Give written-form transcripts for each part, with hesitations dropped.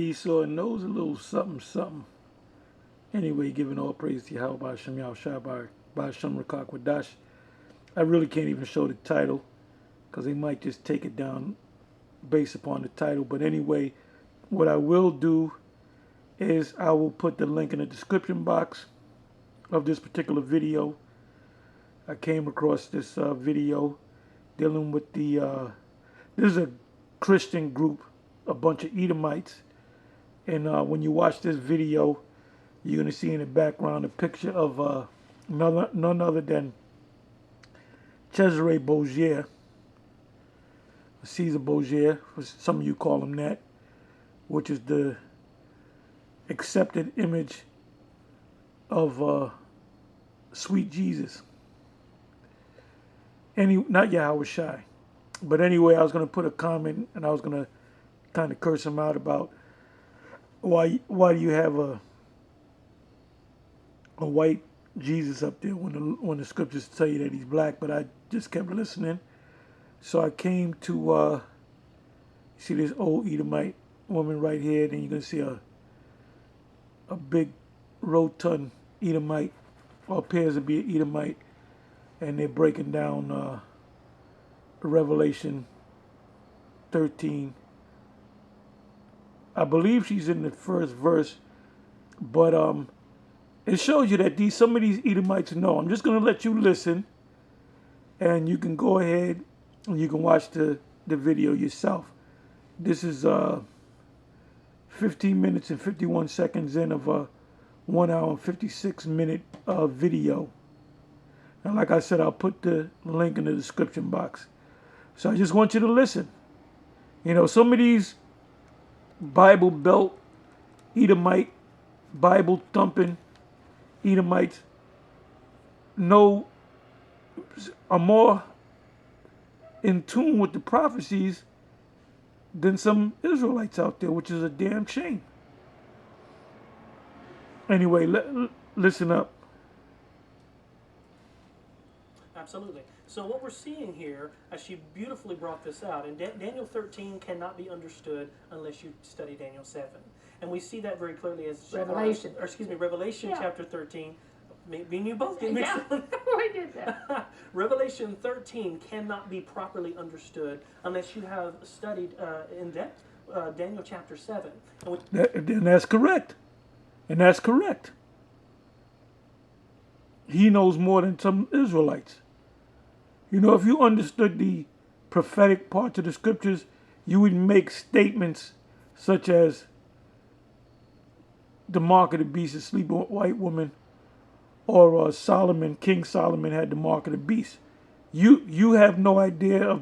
Esau knows a little something, something. Anyway, giving all praise to Yahweh Hashem Yahushua by Hashem Rakak Wadash. I really can't even show the title because they might just take it down based upon the title. But anyway, what I will do is I will put the link in the description box of this particular video. I came across this video dealing with this is a Christian group, a bunch of Edomites. And when you watch this video, you're going to see in the background a picture of none other than Cesare Borgia, Caesar Borgia, some of you call him that, which is the accepted image of sweet Jesus. Not Yahweh Shai. But anyway, I was going to put a comment and I was going to kind of curse him out about why do you have a white Jesus up there when the scriptures tell you that he's black, but I just kept listening. So I came to you see this old Edomite woman right here, then you're going to see a big rotund Edomite, or appears to be an Edomite, and they're breaking down Revelation 13. I believe she's in the first verse, but it shows you that some of these Edomites know. I'm just going to let you listen, and you can go ahead and you can watch the video yourself. This is 15 minutes and 51 seconds in of a 1 hour and 56 minute video. And like I said, I'll put the link in the description box. So I just want you to listen. You know, some of these Bible Belt Edomite, Bible thumping Edomites are more in tune with the prophecies than some Israelites out there, which is a damn shame. Anyway, listen up. Absolutely. So what we're seeing here, as she beautifully brought this out, and Daniel 13 cannot be understood unless you study Daniel 7. And we see that very clearly as Revelation. Revelation chapter 13. Me and you both get mixed up. We did that. Revelation 13 cannot be properly understood unless you have studied in depth Daniel chapter 7. And that's correct. And that's correct. He knows more than some Israelites. You know, if you understood the prophetic parts of the scriptures, you would make statements such as the mark of the beast is sleeping with white woman, or King Solomon had the mark of the beast. You have no idea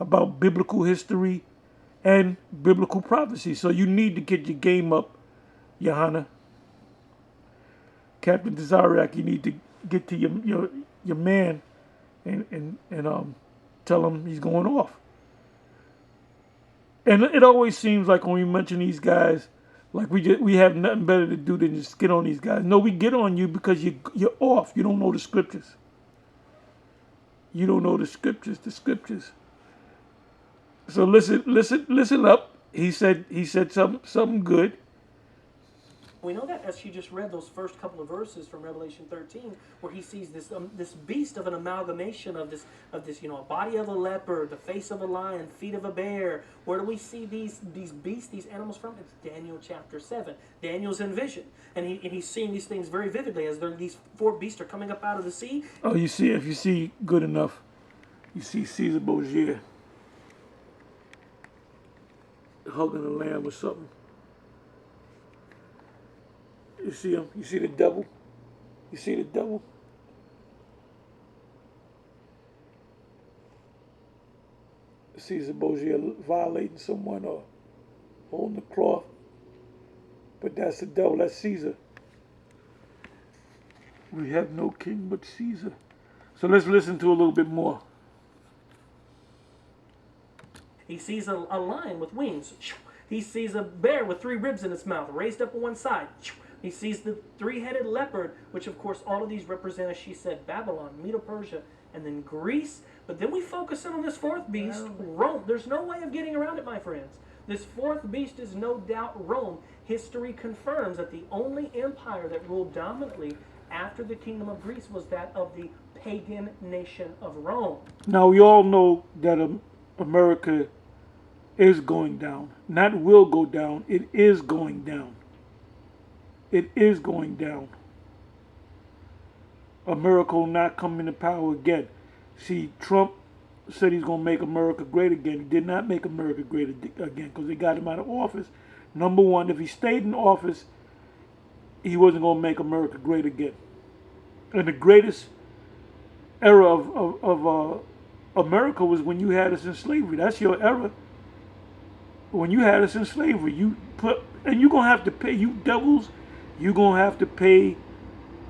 about biblical history and biblical prophecy, so you need to get your game up, Johanna. Captain Desariak, you need to get to your man and tell him he's going off. And it always seems like when we mention these guys, like we have nothing better to do than just get on these guys. No, we get on you because you're off. You don't know the scriptures. You don't know the scriptures. So listen up. He said something good. We know that as she just read those first couple of verses from Revelation 13, where he sees this beast of an amalgamation of this a body of a leopard, the face of a lion, feet of a bear. Where do we see these beasts, these animals from? It's Daniel chapter 7. Daniel's in vision, and he's seeing these things very vividly as these four beasts are coming up out of the sea. Oh, if you see good enough, you see Caesar Borgia hugging a lamb or something. You see him? You see the devil? You see the devil? Caesar Borgia violating someone or holding the cloth. But that's the devil, that's Caesar. We have no king but Caesar. So let's listen to a little bit more. He sees a lion with wings. He sees a bear with 3 ribs in its mouth, raised up on one side. He sees the 3-headed leopard, which of course all of these represent, as she said, Babylon, Medo-Persia, and then Greece. But then we focus in on this 4th beast, Rome. There's no way of getting around it, my friends. This fourth beast is no doubt Rome. History confirms that the only empire that ruled dominantly after the kingdom of Greece was that of the pagan nation of Rome. Now we all know that America is going down. Not will go down. It is going down. It is going down. America will not come into power again. See, Trump said he's going to make America great again. He did not make America great again because they got him out of office. Number one, if he stayed in office, he wasn't going to make America great again. And the greatest era of America was when you had us in slavery. That's your era. When you had us in slavery, and you're going to have to pay, you devils, you're going to have to pay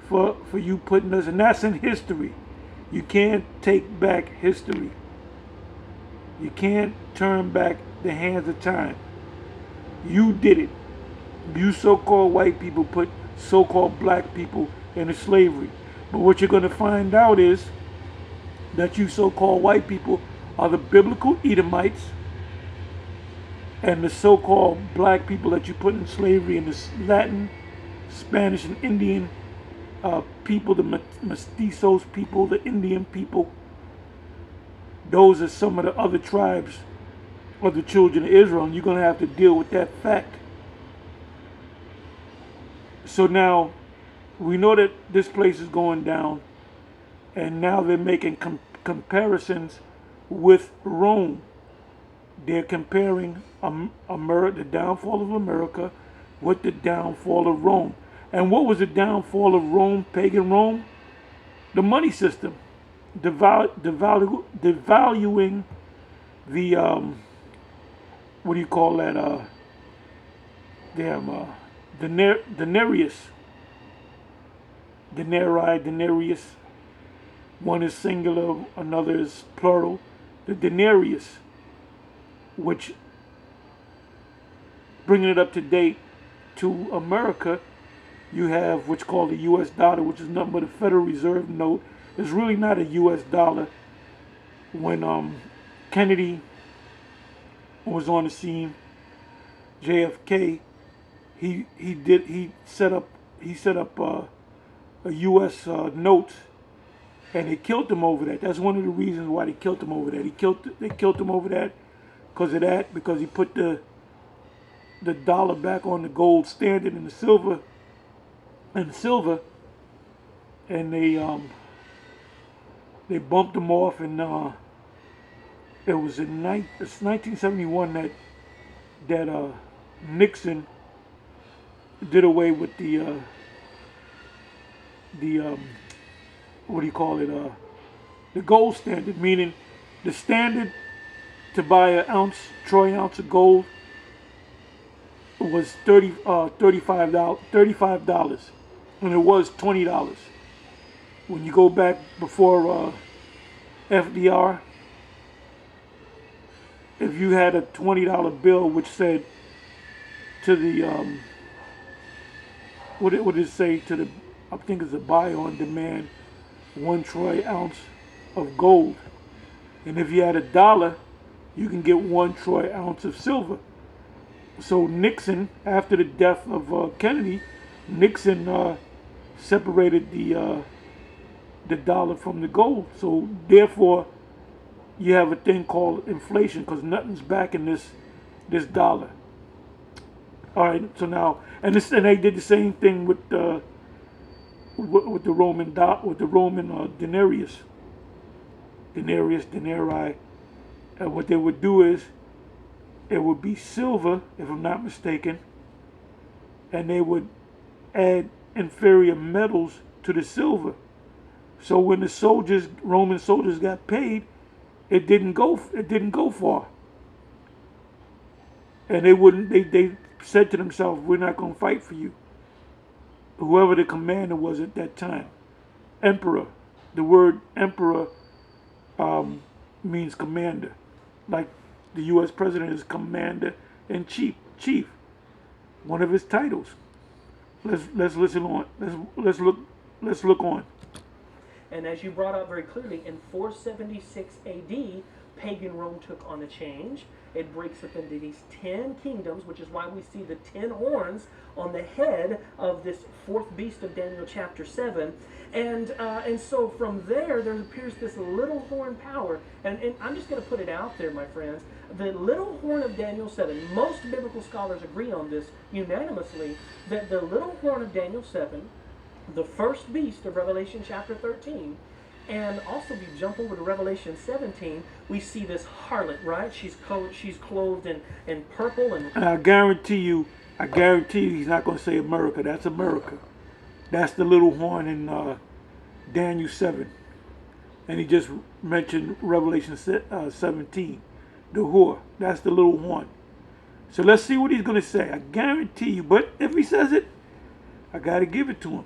for you putting us, and that's in history. You can't take back history. You can't turn back the hands of time. You did it. You so-called white people put so-called black people into slavery. But what you're going to find out is that you so-called white people are the biblical Edomites, and the so-called black people that you put in slavery in the Latin, Spanish, and Indian people, the mestizos people, the Indian people, those are some of the other tribes of the children of Israel, and you're going to have to deal with that fact. So now we know that this place is going down, and now they're making comparisons with Rome. They're comparing the downfall of America with the downfall of Rome. And what was the downfall of Rome, pagan Rome? The money system. Devaluing the, what do you call that? Denarius. Denarius. One is singular, another is plural. The denarius, which, bringing it up to date to America, you have what's called the U.S. dollar, which is nothing but a Federal Reserve note. It's really not a U.S. dollar. When Kennedy was on the scene, JFK, he set up a U.S. note, and they killed him over that. That's one of the reasons why they killed him over that. They killed him over that because he put the dollar back on the gold standard and the silver, and they bumped him off, and it was in 1971 that Nixon did away with the what do you call it? The gold standard, meaning the standard to buy a troy ounce of gold was $35, and it was $20. When you go back before FDR, if you had a $20 bill which said to the what did it say to the, I think it's a buy on demand 1 troy ounce of gold, and if you had $1, you can get 1 troy ounce of silver. So Nixon, after the death of Kennedy, Nixon separated the dollar from the gold. So therefore, you have a thing called inflation because nothing's backing this dollar. All right. So now, and they did the same thing with the Roman denarius, denarii. And what they would do is, it would be silver, if I'm not mistaken, and they would add inferior metals to the silver. So when the Roman soldiers got paid, it didn't go far. And they said to themselves, we're not going to fight for you. Whoever the commander was at that time, emperor. The word emperor means commander. Like the U.S. president is commander in chief. One of his titles. Let's listen on. Let's look on. And as you brought out very clearly, in 476 AD, pagan Rome took on a change. It breaks up into these 10 kingdoms, which is why we see the 10 horns on the head of this fourth beast of Daniel chapter 7. And so from there appears this little horn power. And I'm just going to put it out there, my friends. The little horn of Daniel 7, most biblical scholars agree on this unanimously, that the little horn of Daniel 7, the first beast of Revelation chapter 13, and also, if you jump over to Revelation 17, we see this harlot, right? She's clothed in purple and I guarantee you, he's not going to say America. That's America. That's the little horn in Daniel 7. And he just mentioned Revelation 17, the whore. That's the little horn. So let's see what he's going to say. I guarantee you. But if he says it, I got to give it to him.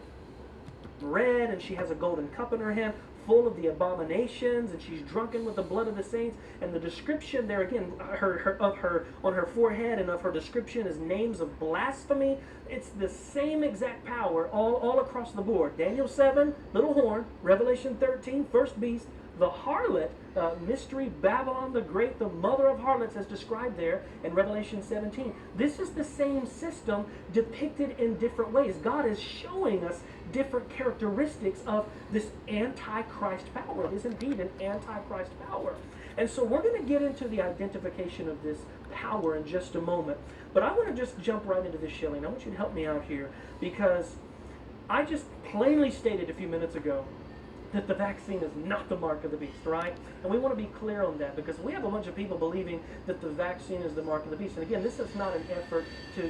red, and she has a golden cup in her hand full of the abominations, and she's drunken with the blood of the saints. And the description there again, her on her forehead and of her description is names of blasphemy. It's the same exact power all across the board. Daniel 7, little horn. Revelation 13, first beast. The harlot, mystery Babylon the Great, the mother of harlots, as described there in Revelation 17. This is the same system depicted in different ways. God is showing us different characteristics of this antichrist power. It is indeed an antichrist power. And so we're going to get into the identification of this power in just a moment. But I want to just jump right into this, Shelley. And I want you to help me out here, because I just plainly stated a few minutes ago that the vaccine is not the mark of the beast, right? And we want to be clear on that, because we have a bunch of people believing that the vaccine is the mark of the beast. And again, this is not an effort to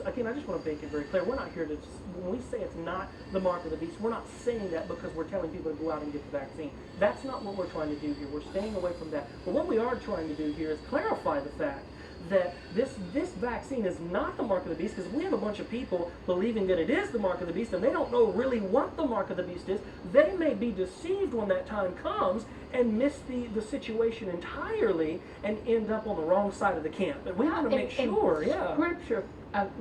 again, I just want to make it very clear. We're not here to, when we say it's not the mark of the beast, we're not saying that because we're telling people to go out and get the vaccine. That's not what we're trying to do here. We're staying away from that. But what we are trying to do here is clarify the fact that this vaccine is not the mark of the beast, because we have a bunch of people believing that it is the mark of the beast, and they don't know really what the mark of the beast is. They may be deceived when that time comes and miss the situation entirely and end up on the wrong side of the camp. And we want to make sure, yeah. Scripture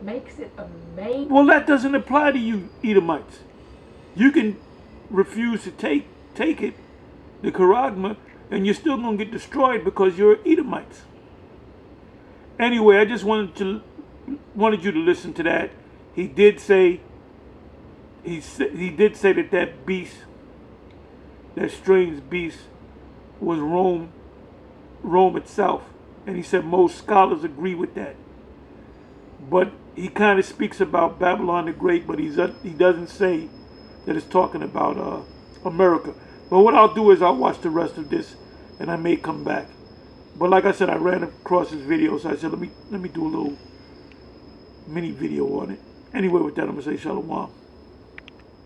makes it amazing. Well, that doesn't apply to you, Edomites. You can refuse to take it, the charagma, and you're still going to get destroyed because you're Edomites. Anyway, I just wanted you to listen to that. He did say that beast, that strange beast, was Rome itself, and he said most scholars agree with that. But he kind of speaks about Babylon the Great, but he doesn't say that it's talking about America. But what I'll do is I'll watch the rest of this, and I may come back. But like I said, I ran across this video, so I said, let me do a little mini video on it. Anyway, with that, I'm going to say shalom.